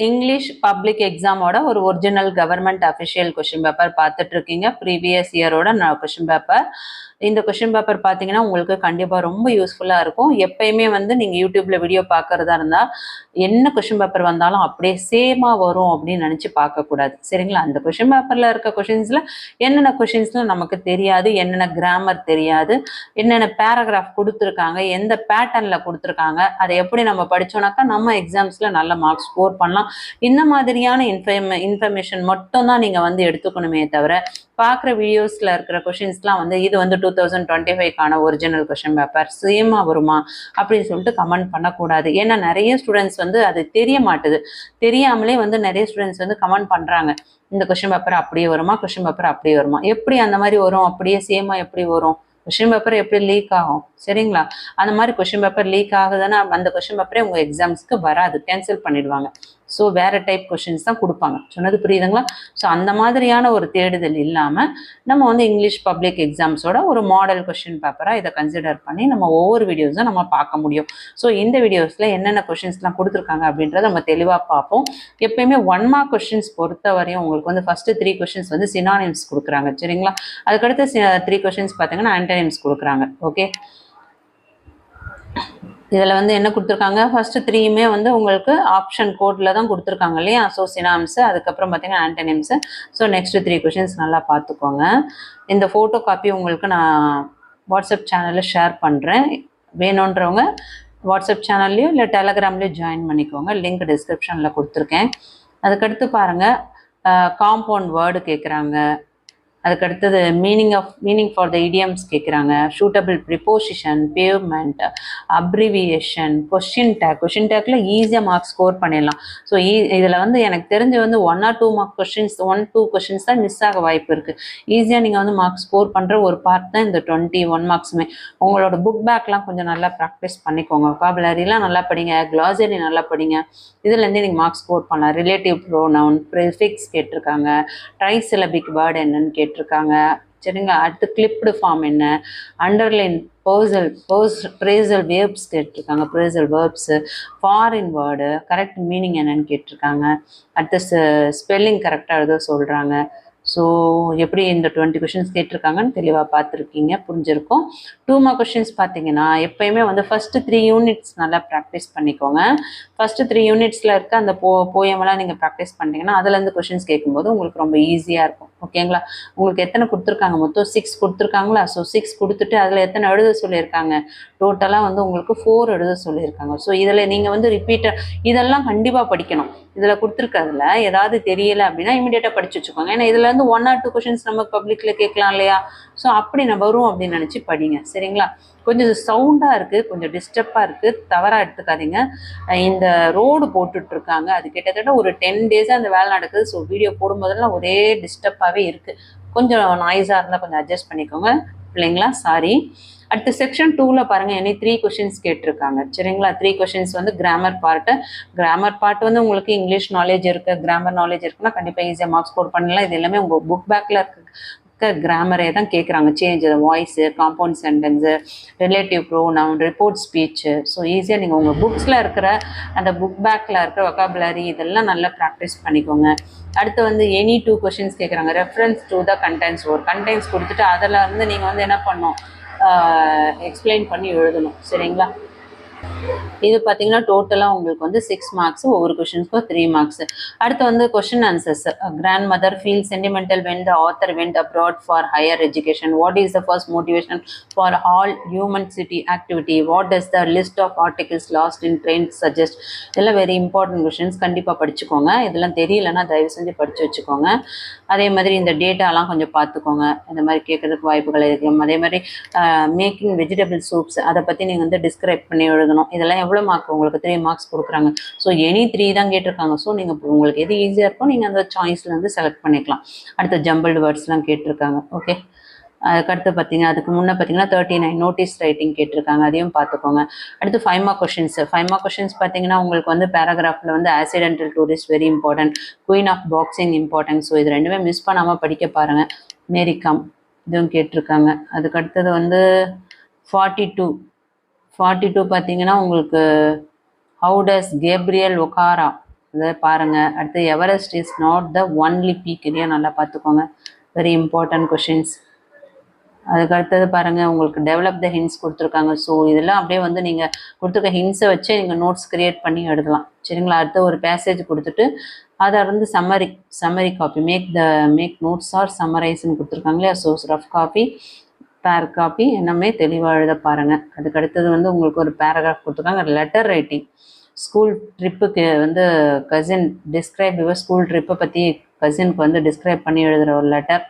English public எக்ஸாமோட ஒரு original government official question paper பார்த்துட்டு இருக்கீங்க. ப்ரீவியஸ் இயரோட கொஷின் பேப்பர். இந்த கொஷின் பேப்பர் பார்த்தீங்கன்னா உங்களுக்கு கண்டிப்பாக ரொம்ப யூஸ்ஃபுல்லாக இருக்கும். எப்பயுமே வந்து நீங்கள் யூடியூப்பில் வீடியோ பார்க்குறதா இருந்தால் என்ன கொஷின் பேப்பர் வந்தாலும் அப்படியே சேமாக வரும் அப்படின்னு நினச்சி பார்க்கக்கூடாது, சரிங்களா? அந்த கொஷின் பேப்பரில் இருக்க கொஷின்ஸில் என்னென்ன கொஷின்ஸில் நமக்கு தெரியாது, என்னென்ன கிராமர் தெரியாது, என்னென்ன பேராகிராஃப் கொடுத்துருக்காங்க, எந்த பேட்டர்னில் கொடுத்துருக்காங்க, அதை எப்படி நம்ம படித்தோம்னாக்கா நம்ம எக்ஸாம்ஸில் நல்ல மார்க்ஸ் ஸ்கோர் பண்ணலாம். இந்த மாதிரியான இன்ஃபர்மேஷன் மட்டும் தான் நீங்கள் வந்து எடுத்துக்கணுமே தவிர பார்க்குற வீடியோஸில் இருக்கிற கொஷின்ஸ்லாம் வந்து இது வந்து 2025க்கான ஒரிஜினல் கொஷின் பேப்பர் சேமாக வருமா அப்படின்னு சொல்லிட்டு கமெண்ட் பண்ணக்கூடாது. ஏன்னா நிறைய ஸ்டூடெண்ட்ஸ் வந்து அது தெரிய மாட்டுது, தெரியாமலே வந்து நிறைய ஸ்டூடெண்ட்ஸ் வந்து கமெண்ட் பண்ணுறாங்க, இந்த கொஷின் பேப்பர் அப்படியே வருமா, கொஷின் பேப்பர் அப்படியே வருமா, எப்படி அந்த மாதிரி வரும், அப்படியே சேமாக எப்படி வரும், கொஷின் பேப்பர் எப்படி லீக் ஆகும், சரிங்களா? அந்த மாதிரி கொஷின் பேப்பர் லீக் ஆகுதுன்னா அந்த கொஷின் பேப்பரே உங்கள் எக்ஸாம்ஸ்க்கு வராது, கேன்சல் பண்ணிடுவாங்க. ஸோ வேறு டைப் கொஷின்ஸ் தான் கொடுப்பாங்க. சொன்னது புரியுதுங்களா? ஸோ அந்த மாதிரியான ஒரு தேடுதல் இல்லாமல் நம்ம வந்து இங்கிலீஷ் பப்ளிக் எக்ஸாம்ஸோட ஒரு மாடல் கொஷின் பேப்பராக இதை கன்சிடர் பண்ணி நம்ம ஒவ்வொரு வீடியோஸும் நம்ம பார்க்க முடியும். ஸோ இந்த வீடியோஸில் என்னென்ன கொஷின்ஸ்லாம் கொடுத்துருக்காங்க அப்படின்றத நம்ம தெளிவாக பார்ப்போம். எப்பயுமே 1 மார்க் கொஷின்ஸ் பொறுத்த வரையும் உங்களுக்கு வந்து ஃபஸ்ட்டு 3 கொஷின்ஸ் வந்து சினானிம்ஸ் கொடுக்குறாங்க, சரிங்களா? அதுக்கடுத்து 3 கொஷின்ஸ் பார்த்தீங்கன்னா ஆன்டனிம்ஸ் கொடுக்குறாங்க. ஓகே, இதில் வந்து என்ன கொடுத்துருக்காங்க, ஃபஸ்ட்டு 3யுமே வந்து உங்களுக்கு ஆப்ஷன் கோடில் தான் கொடுத்துருக்காங்க இல்லையா? ஸோ சினாம்ஸு, அதுக்கப்புறம் பார்த்தீங்கன்னா ஆன்டனிம்ஸு. ஸோ நெக்ஸ்ட்டு 3 கொஷின்ஸ் நல்லா பார்த்துக்கோங்க. இந்த ஃபோட்டோ காப்பி உங்களுக்கு நான் வாட்ஸ்அப் சேனலில் ஷேர் பண்ணுறேன். வேணுன்றவங்க வாட்ஸ்அப் சேனல்லையும் இல்லை டெலகிராம்லேயும் ஜாயின் பண்ணிக்கோங்க. லிங்க் டிஸ்கிரிப்ஷனில் கொடுத்துருக்கேன். அதுக்கடுத்து பாருங்கள், காம்பவுண்ட் வேர்டு கேட்குறாங்க. அதுக்கடுத்தது மீனிங் ஃபார் த இடியம்ஸ் கேட்குறாங்க. Suitable preposition, pavement, abbreviation, question tackle ஈஸியாக மார்க்ஸ் ஸ்கோர் பண்ணிடலாம். ஸோ இதில் வந்து எனக்கு தெரிஞ்சு வந்து 1 or 2 மார்க் கொஷின்ஸ் 1-2 கொஷின்ஸ் தான் மிஸ் ஆக வாய்ப்பு இருக்குது. ஈஸியாக நீங்கள் வந்து மார்க்ஸ் ஸ்கோர் பண்ணுற ஒரு பார்ட் தான் இந்த 21 மார்க்ஸுமே. உங்களோட புக் பேக்லாம் கொஞ்சம் நல்லா ப்ராக்டிஸ் பண்ணிக்கோங்க. வொக்காபுலரிலாம் நல்லா படிங்க, க்ளாசரி நல்லா படிங்க. இதுலேருந்தே நீங்கள் மார்க்ஸ் ஸ்கோர் பண்ணலாம். ரிலேட்டிவ் ப்ரோனவுன், ப்ரிஃபிக்ஸ் கேட்டிருக்காங்க, ட்ரைசிலபிக் வேர்டு என்னன்னு கேட்டிருக்காங்க, சரிங்களா? அடுத்து கிளிப்டு ஃபார்ம் என்ன, அண்டர்லைன் ப்ரேசல் வேர்ப்ஸ் கேட்டிருக்காங்க, phrasal verbs, foreign word, correct meaning என்னன்னு கேட்டிருக்காங்க. அடுத்து ஸ்பெல்லிங் கரெக்டாக எழுத சொல்கிறாங்க. ஸோ எப்படி இந்த 20 கொஷின்ஸ் கேட்டிருக்காங்கன்னு தெளிவாக பார்த்துருக்கீங்க, புரிஞ்சிருக்கும். 2 மார்க் கொஷின்ஸ் பார்த்தீங்கன்னா எப்பயுமே வந்து ஃபஸ்ட்டு 3 யூனிட்ஸ் நல்லா ப்ராக்டிஸ் பண்ணிக்கோங்க. ஃபஸ்ட்டு 3 யூனிட்ஸில் இருக்க அந்த போயமெல்லாம் நீங்கள் ப்ராக்டிஸ் பண்ணிட்டீங்கன்னா அதுலேருந்து கொஷின்ஸ் கேட்கும்போது உங்களுக்கு ரொம்ப ஈஸியாக இருக்கும். ஓகேங்களா? உங்களுக்கு எத்தனை கொடுத்துருக்காங்க, மொத்தம் 6 கொடுத்துருக்காங்களா? ஸோ 6 கொடுத்துட்டு அதில் எத்தனை எழுத சொல்லியிருக்காங்க, டோட்டலாக வந்து உங்களுக்கு 4 எழுத சொல்லியிருக்காங்க. ஸோ இதில் நீங்கள் வந்து இதெல்லாம் கண்டிப்பாக படிக்கணும். இதில் கொடுத்துருக்கிறதுல ஏதாவது தெரியலை அப்படின்னா இமீடியட்டாக படிச்சு வச்சுக்கோங்க. ஏன்னா இதில் வந்து 1 or 2 கொஷின்ஸ் நம்ம பப்ளிக்கில் கேட்கலாம் இல்லையா? ஸோ அப்படி நம்ம வரும் அப்படின்னு நினச்சி படிங்க, சரிங்களா? கொஞ்சம் சவுண்டாக இருக்குது, கொஞ்சம் டிஸ்டர்பாக இருக்குது, தவறாக எடுத்துக்காதீங்க. இந்த ரோடு போட்டுட்ருக்காங்க, அது கிட்டத்தட்ட ஒரு 10 டேஸாக அந்த வேலை நடக்குது. ஸோ வீடியோ போடும்போதெல்லாம் ஒரே டிஸ்டர்பாகவே இருக்குது. கொஞ்சம் நாய்ஸாக இருந்தால் கொஞ்சம் அட்ஜஸ்ட் பண்ணிக்கோங்க பிள்ளைங்களா, சாரி. அடுத்து செக்ஷன் 2ல் பாருங்கள், என்னை 3 கொஷின்ஸ் கேட்டிருக்காங்க, சரிங்களா? 3 கொஷின்ஸ் வந்து கிராமர் பார்ட் வந்து உங்களுக்கு இங்கிலீஷ் நாலேஜ் இருக்குது, கிராமர் நாலேஜ் இருக்குன்னா கண்டிப்பாக ஈஸியாக மார்க்ஸ் ஸ்கோர் பண்ணலாம். இது எல்லாமே உங்கள் புக் பேக்கில் இருக்க கிராமரே தான் கேட்குறாங்க. Change voice, compound sentence, relative pronoun, report speech. So ஈஸியாக நீங்கள் உங்கள் புக்ஸில் இருக்கிற அந்த புக் பேக்கில் இருக்கிற வொக்காபுலரி இதெல்லாம் நல்லா ப்ராக்டிஸ் பண்ணிக்கோங்க. அடுத்து வந்து எனி 2 கொஷின்ஸ் கேட்குறாங்க. ரெஃபரன்ஸ் டு த கண்டென்ட்ஸ், ஒரு கண்டென்ட்ஸ் கொடுத்துட்டு அதில் வந்து நீங்கள் வந்து என்ன பண்ணணும், எக்ஸ்பிளைன் பண்ணி எழுதணும், சரிங்களா? இது பார்த்தீங்கன்னா டோட்டலாக உங்களுக்கு வந்து 6 மார்க்ஸ், ஒவ்வொரு கொஷின்ஸ்க்கும் 3 மார்க்ஸ். அடுத்து வந்து question answers. Grandmother feel sentimental when the author went abroad for higher education. What is the first motivation for all human city activity? What does the list of articles lost in train suggest? இதெல்லாம் very important questions, கண்டிப்பாக படிச்சுக்கோங்க. இதெல்லாம் தெரியலன்னா தயவு செஞ்சு படித்து வச்சுக்கோங்க. அதே மாதிரி இந்த டேட்டாலாம் கொஞ்சம் பார்த்துக்கோங்க, இந்த மாதிரி கேட்குறதுக்கு வாய்ப்புகள் இருக்கும். அதே மாதிரி மேக்கிங் வெஜிடபிள் சூப்ஸ், அதை பற்றி நீங்கள் வந்து டிஸ்கிரைப் பண்ணி எழுதணும். இதெல்லாம் எவ்வளோ மார்க் உங்களுக்கு 3 மார்க்ஸ் கொடுக்குறாங்க. ஸோ எனி 3 தான் கேட்டிருக்காங்க. ஸோ நீங்கள் உங்களுக்கு எது ஈஸியாக இருக்கோ நீங்கள் அந்த சாய்ஸில் வந்து செலக்ட் பண்ணிக்கலாம். அடுத்த ஜம்பிள்டு வேர்ட்ஸ்லாம் கேட்டிருக்காங்க. ஓகே, அதுக்கடுத்து அதுக்கு முன்னே பார்த்தீங்கன்னா 39 நோட்டீஸ் ரைட்டிங் கேட்டிருக்காங்க, அதையும் பார்த்துக்கோங்க. அடுத்து 5 மார்க் கொஷின்ஸ். 5 மார்க் கொஷின்ஸ் பார்த்தீங்கன்னா உங்களுக்கு வந்து பேராகிராஃபில் வந்து accidental tourist very important, queen of boxing important. So இது ரெண்டுமே மிஸ் பண்ணாமல் படிக்க பாருங்கள். மேரிகாம் இதுவும் கேட்டிருக்காங்க. அதுக்கடுத்தது வந்து 42 பார்த்தீங்கன்னா உங்களுக்கு ஹவு டஸ் கேப்ரியல் ஒகாரா இதை பாருங்கள். அடுத்து Everest is not the only peak, இதையும் நல்லா பார்த்துக்கோங்க. Very important questions. அதுக்கு அடுத்தது பாருங்கள், உங்களுக்கு டெவலப் த ஹிண்ட்ஸ் கொடுத்துருக்காங்க. ஸோ இதெல்லாம் அப்படியே வந்து நீங்கள் கொடுத்துருக்க ஹிண்ட்ஸை வச்சே நீங்கள் நோட்ஸ் க்ரியேட் பண்ணி எழுதலாம். சரிங்களா? அடுத்து ஒரு பேசேஜ் கொடுத்துட்டு அதை வந்து summary copy make notes or சம்மரைஸ்ன்னு கொடுத்துருக்காங்க இல்லையா? So rough copy, fair copy எல்லாமே தெளிவாக எழுத பாருங்கள். அதுக்கு அடுத்தது வந்து உங்களுக்கு ஒரு பேராகிராஃப் கொடுத்துருக்காங்க. லெட்டர் ரைட்டிங், ஸ்கூல் ட்ரிப்புக்கு வந்து கசின் டிஸ்கிரைப் யுவர் ஸ்கூல் ட்ரிப்பை பற்றி கசினுக்கு வந்து டிஸ்கிரைப் பண்ணி எழுதுகிற ஒரு லெட்டர்.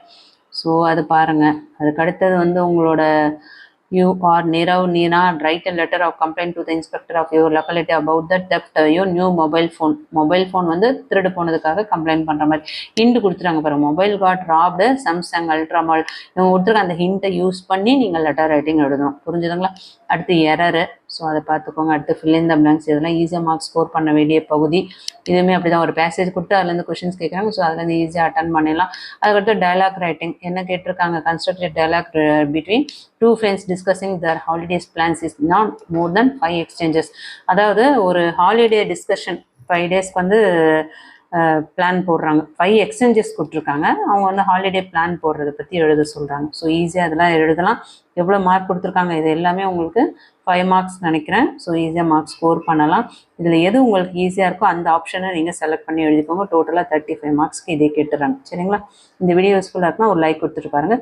ஸோ அது பாருங்கள். அதுக்கு அடுத்தது வந்து உங்களோட you are Neena write a letter of complaint to the inspector of your locality about the theft you new mobile phone வந்து திருடு போனதுக்காக கம்ப்ளைண்ட் பண்ணுற மாதிரி ஹிண்ட் கொடுத்துருக்காங்க பாருங்கள். Mobile got robbed Samsung ultra model, இவங்க கொடுத்துருக்க அந்த ஹிண்ட்டை யூஸ் பண்ணி நீங்கள் லெட்டர் ரைட்டிங் எழுதணும். புரிஞ்சுதுங்களா? அடுத்து எரரு, ஸோ அதை பார்த்துக்கோங்க. அடுத்து ஃபில் இன் த பிளாங்க்ஸ், இதெல்லாம் ஈஸியாக மார்க்ஸ் ஸ்கோர் பண்ண வேண்டிய பகுதி. இதுவுமே அப்படி தான், ஒரு பேசேஜ் கொடுத்து அதுலேருந்து கொஷின்ஸ் கேட்குறாங்க. ஸோ அதுலேருந்து ஈஸியாக அட்டன் பண்ணிடலாம். அதுக்கடுத்து டயலாக் ரைட்டிங் என்ன கேட்டிருக்காங்க? Constructed dialogue between two friends discussing their holidays plans is not more then 5 exchanges. அதாவது ஒரு ஹாலிடே டிஸ்கஷன் 5 டேஸ்க்கு வந்து பிளான் போடுறாங்க. 5 எக்ஸ்சேஞ்சஸ் கொடுத்துருக்காங்க. அவங்க வந்து ஹாலிடே பிளான் போடுறதை பற்றி எழுத சொல்கிறாங்க. ஸோ ஈஸியாக அதெல்லாம் எழுதலாம். எவ்வளோ மார்க் கொடுத்துருக்காங்க? இது எல்லாமே உங்களுக்கு 5 மார்க்ஸ் நினைக்கிறேன். ஸோ ஈஸியாக மார்க்ஸ் ஸ்கோர் பண்ணலாம். இதில் எது உங்களுக்கு ஈஸியாக இருக்கோ அந்த ஆப்ஷனை நீங்கள் செலக்ட் பண்ணி எழுதிக்கோங்க. டோட்டலாக 35 மார்க்ஸ்க்கு இதே கேட்டுறாங்க. சரிங்களா? இந்த வீடியோ யூஸ்ஃபுல்லாக இருக்குன்னா ஒரு லைக் கொடுத்துட்டு பாருங்கள்.